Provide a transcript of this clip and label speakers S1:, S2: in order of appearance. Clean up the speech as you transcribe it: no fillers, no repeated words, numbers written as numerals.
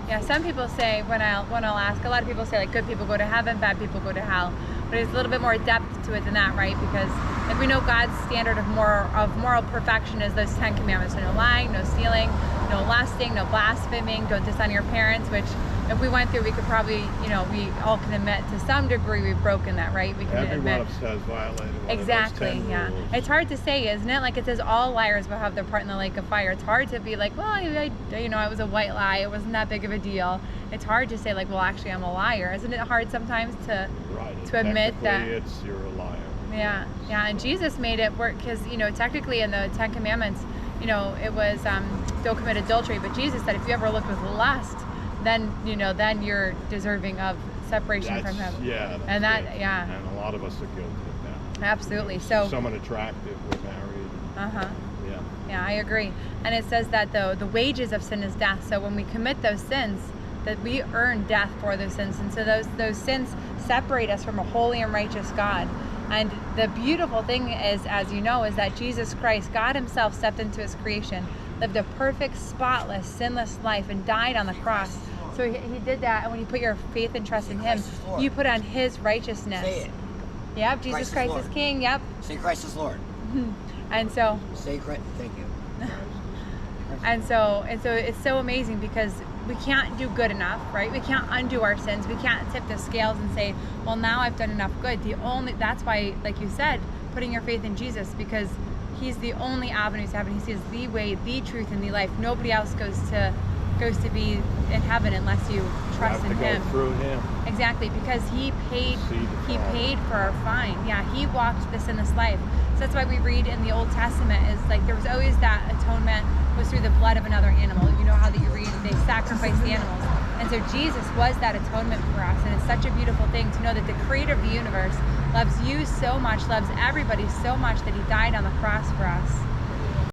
S1: Yeah, some people say, when I'll ask, a lot of people say like good people go to heaven, bad people go to hell. But there's a little bit more depth to it than that, right? Because if we know God's standard of moral perfection is those 10 commandments: so no lying, no stealing, no lusting, no blaspheming, don't dishonor your parents, which if we went through, we could probably, we all can admit to some degree we've broken that, right? We can
S2: Every
S1: admit.
S2: one of us has violated one
S1: Exactly,
S2: of those 10
S1: yeah.
S2: rules.
S1: It's hard to say, isn't it? Like it says all liars will have their part in the lake of fire. It's hard to be like, well, it was a white lie. It wasn't that big of a deal. It's hard to say like, well, actually I'm a liar. Isn't it hard sometimes to admit that?
S2: You're a liar.
S1: Yeah, yeah. And Jesus made it work because, technically in the 10 Commandments, it was don't commit adultery. But Jesus said if you ever look with lust, then you're deserving of separation from him.
S2: Yeah.
S1: And
S2: And a lot of us are guilty of that.
S1: Absolutely. So
S2: someone attractive, we're married. Yeah.
S1: Yeah, I agree. And it says that the wages of sin is death. So when we commit those sins, that we earn death for those sins. And so those sins separate us from a holy and righteous God. And the beautiful thing is, as you know, is that Jesus Christ, God himself, stepped into his creation, lived a perfect, spotless, sinless life, and died on the cross. So he did that, and when you put your faith and trust in him, you put on his righteousness.
S3: Say it.
S1: Yep, Jesus Christ is King. Yep.
S3: Say Christ is Lord.
S1: And so.
S3: Say Christ. Thank you.
S1: And so it's so amazing because we can't do good enough, right? We can't undo our sins. We can't tip the scales and say, well, now I've done enough good. That's why, like you said, putting your faith in Jesus, because he's the only avenue to heaven. He is the way, the truth, and the life. Nobody else goes to be in heaven unless you trust in him.
S2: Go through him.
S1: Exactly, because he paid for our fine. Yeah, he walked the sinless life. So that's why we read in the Old Testament is like there was always that atonement was through the blood of another animal. You know how that you read they sacrificed the animals. And so Jesus was that atonement for us. And it's such a beautiful thing to know that the creator of the universe loves you so much, loves everybody so much that he died on the cross for us.